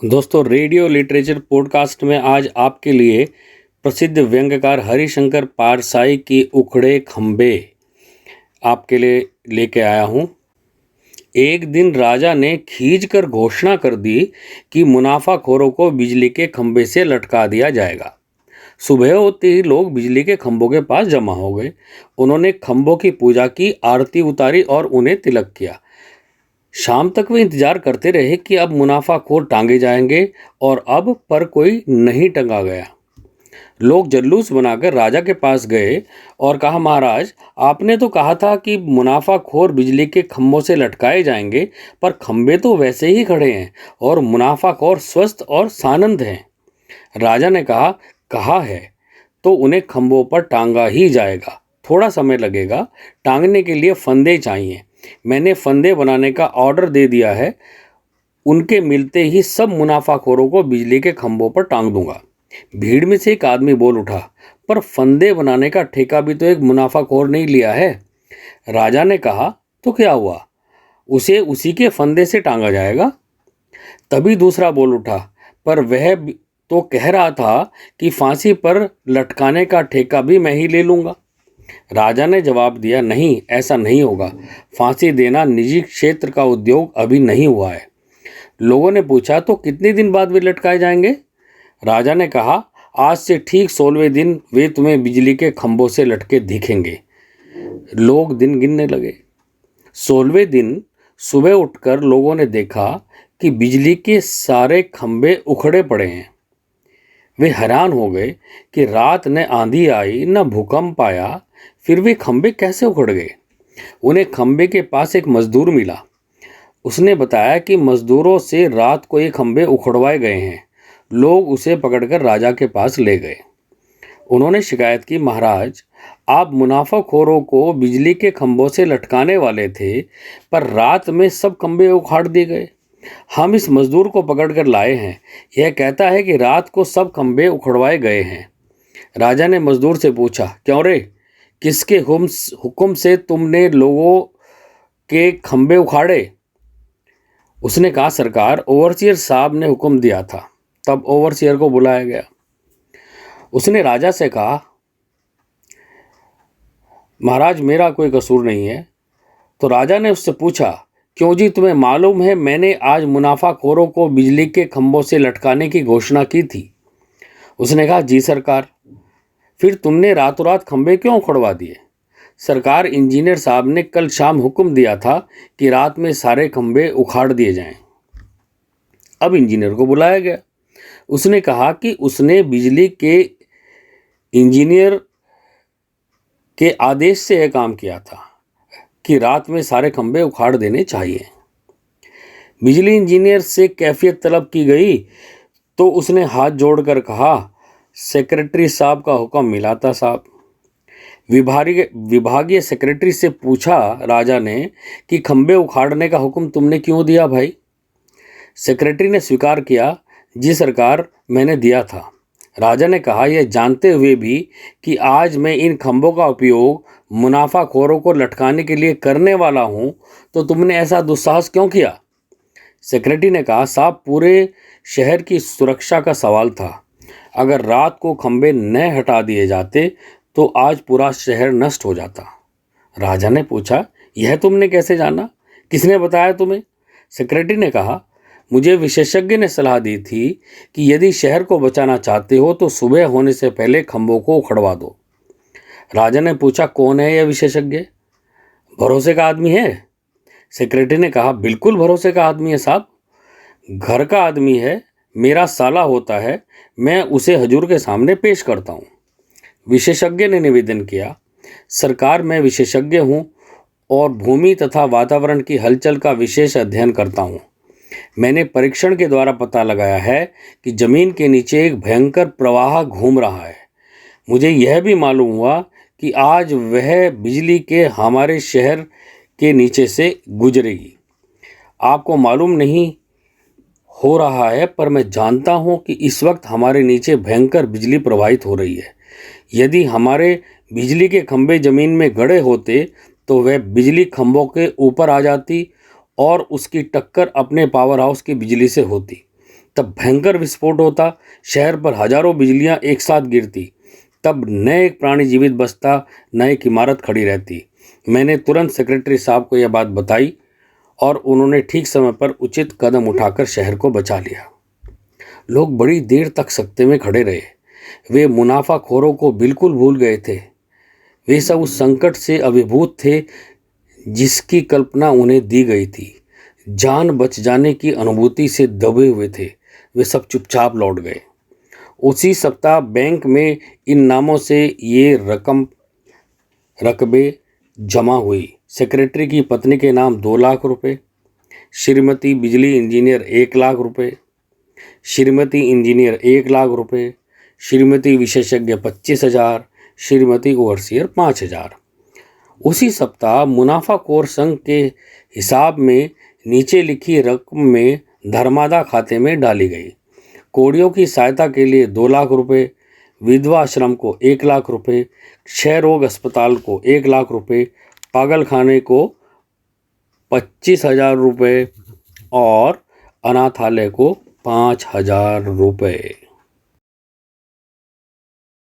दोस्तों, radio literature podcast में आज आपके लिए प्रसिद्ध व्यंग्यकार हरिशंकर पारसाई की उखड़े खंबे आपके लिए लेके आया हूँ। एक दिन राजा ने खींचकर घोषणा कर दी कि मुनाफाखोरों को बिजली के खंबे से लटका दिया जाएगा। सुबह होते ही लोग बिजली के खंभों के पास जमा हो गए। उन्होंने खंभों की पूजा की, आरती उतारी और उन्हें तिलक किया। शाम तक वे इंतजार करते रहे कि अब मुनाफाखोर टांगे जाएंगे, और अब पर कोई नहीं टंगा गया। लोग जल्लूस बनाकर राजा के पास गए और कहा, महाराज, आपने तो कहा था कि मुनाफाखोर बिजली के खंभों से लटकाए जाएंगे, पर खंभे तो वैसे ही खड़े हैं और मुनाफाखोर स्वस्थ और सानंद हैं। राजा ने कहा, कहा है तो उन्हें खंभों पर टांगा ही जाएगा। थोड़ा समय लगेगा, टांगने के लिए फंदे चाहिए। मैंने फंदे बनाने का ऑर्डर दे दिया है। उनके मिलते ही सब मुनाफाखोरों को बिजली के खंभों पर टांग दूंगा। भीड़ में से एक आदमी बोल उठा, पर फंदे बनाने का ठेका भी तो एक मुनाफाखोर नहीं लिया है। राजा ने कहा, तो क्या हुआ, उसे उसी के फंदे से टांगा जाएगा। तभी दूसरा बोल उठा, पर वह तो कह रहा था कि फांसी पर लटकाने का ठेका भी मैं ही ले लूँगा। राजा ने जवाब दिया, नहीं, ऐसा नहीं होगा। फांसी देना निजी क्षेत्र का उद्योग अभी नहीं हुआ है। लोगों ने पूछा, तो कितने दिन बाद वे लटकाए जाएंगे? राजा ने कहा, आज से ठीक 16वें दिन वे तुम्हें बिजली के खंभों से लटके दिखेंगे। लोग दिन गिनने लगे। 16वें दिन सुबह उठकर लोगों ने देखा कि बिजली के सारे खंभे उखड़े पड़े हैं। वे हैरान हो गए कि रात न आंधी आई न भूकंप आया, फिर वे खंभे कैसे उखड़ गए। उन्हें खंभे के पास एक मजदूर मिला। उसने बताया कि मजदूरों से रात को ये खंभे उखड़वाए गए हैं। लोग उसे पकड़कर राजा के पास ले गए। उन्होंने शिकायत की, महाराज, आप मुनाफाखोरों को बिजली के खंभों से लटकाने वाले थे, पर रात में सब खंभे उखाड़ दिए गए। हम इस मजदूर को पकड़कर लाए हैं। यह कहता है कि रात को सब खंभे उखड़वाए गए हैं। राजा ने मजदूर से पूछा, क्यों रे, किसके हुक्म से तुमने लोगों के खंभे उखाड़े? उसने कहा, सरकार, ओवरसियर साहब ने हुक्म दिया था। तब ओवरसियर को बुलाया गया। उसने राजा से कहा, महाराज, मेरा कोई कसूर नहीं है। तो राजा ने उससे पूछा, क्यों जी, तुम्हें मालूम है मैंने आज मुनाफाखोरों को बिजली के खंभों से लटकाने की घोषणा की थी। उसने कहा, जी सरकार। फिर तुमने रातों रात खंभे क्यों उखड़वा दिए? सरकार, इंजीनियर साहब ने कल शाम हुक्म दिया था कि रात में सारे खंभे उखाड़ दिए जाएं। अब इंजीनियर को बुलाया गया। उसने कहा कि उसने बिजली के इंजीनियर के आदेश से यह काम किया था कि रात में सारे खंभे उखाड़ देने चाहिए। बिजली इंजीनियर से कैफियत तलब की गई तो उसने हाथ जोड़कर कहा, सेक्रेटरी साहब का हुक्म मिला था साहब। विभागीय सेक्रेटरी से पूछा राजा ने कि खंभे उखाड़ने का हुक्म तुमने क्यों दिया भाई? सेक्रेटरी ने स्वीकार किया, जी सरकार, मैंने दिया था। राजा ने कहा, यह जानते हुए भी कि आज मैं इन खंभों का उपयोग मुनाफाखोरों को लटकाने के लिए करने वाला हूं, तो तुमने ऐसा दुस्साहस क्यों किया? सेक्रेटरी ने कहा, साहब, पूरे शहर की सुरक्षा का सवाल था। अगर रात को खंभे न हटा दिए जाते तो आज पूरा शहर नष्ट हो जाता। राजा ने पूछा, यह तुमने कैसे जाना? किसने बताया तुम्हें? सेक्रेटरी ने कहा, मुझे विशेषज्ञ ने सलाह दी थी कि यदि शहर को बचाना चाहते हो तो सुबह होने से पहले खंभों को उखड़वा दो। राजा ने पूछा, कौन है यह विशेषज्ञ? भरोसे का आदमी है? सेक्रेटरी ने कहा, बिल्कुल भरोसे का आदमी है साहब। घर का आदमी है, मेरा साला होता है। मैं उसे हजूर के सामने पेश करता हूँ। विशेषज्ञ ने निवेदन किया, सरकार, मैं विशेषज्ञ हूँ और भूमि तथा वातावरण की हलचल का विशेष अध्ययन करता हूँ। मैंने परीक्षण के द्वारा पता लगाया है कि जमीन के नीचे एक भयंकर प्रवाह घूम रहा है। मुझे यह भी मालूम हुआ कि आज वह बिजली के हमारे शहर के नीचे से गुजरेगी। आपको मालूम नहीं हो रहा है, पर मैं जानता हूं कि इस वक्त हमारे नीचे भयंकर बिजली प्रवाहित हो रही है। यदि हमारे बिजली के खंभे जमीन में गड़े होते तो वह बिजली खंभों के ऊपर आ जाती और उसकी टक्कर अपने पावर हाउस की बिजली से होती। तब भयंकर विस्फोट होता, शहर पर हजारों बिजलियां एक साथ गिरती। तब न एक प्राणी जीवित बचता, न एक इमारत खड़ी रहती। मैंने तुरंत सेक्रेटरी साहब को यह बात बताई और उन्होंने ठीक समय पर उचित कदम उठाकर शहर को बचा लिया। लोग बड़ी देर तक सकते में खड़े रहे। वे मुनाफाखोरों को बिल्कुल भूल गए थे। वे सब उस संकट से अभिभूत थे जिसकी कल्पना उन्हें दी गई थी। जान बच जाने की अनुभूति से दबे हुए थे। वे सब चुपचाप लौट गए। उसी सप्ताह बैंक में इन नामों से ये रकबे जमा हुई। सेक्रेटरी की पत्नी के नाम 2 लाख रुपए, श्रीमती बिजली इंजीनियर 1 लाख रुपए, श्रीमती इंजीनियर 1 लाख रुपए, श्रीमती विशेषज्ञ 25,000, श्रीमती ओवरसियर 5,000। उसी सप्ताह मुनाफाखोर संघ के हिसाब में नीचे लिखी रकम में धर्मादा खाते में डाली गई। कोड़ियों की सहायता के लिए 2 लाख रुपए, विधवा आश्रम को 1 लाख रुपए, क्षय रोग अस्पताल को 1 लाख रुपए, पागलखाने को 25,000 रुपए और अनाथालय को 5,000 रुपए।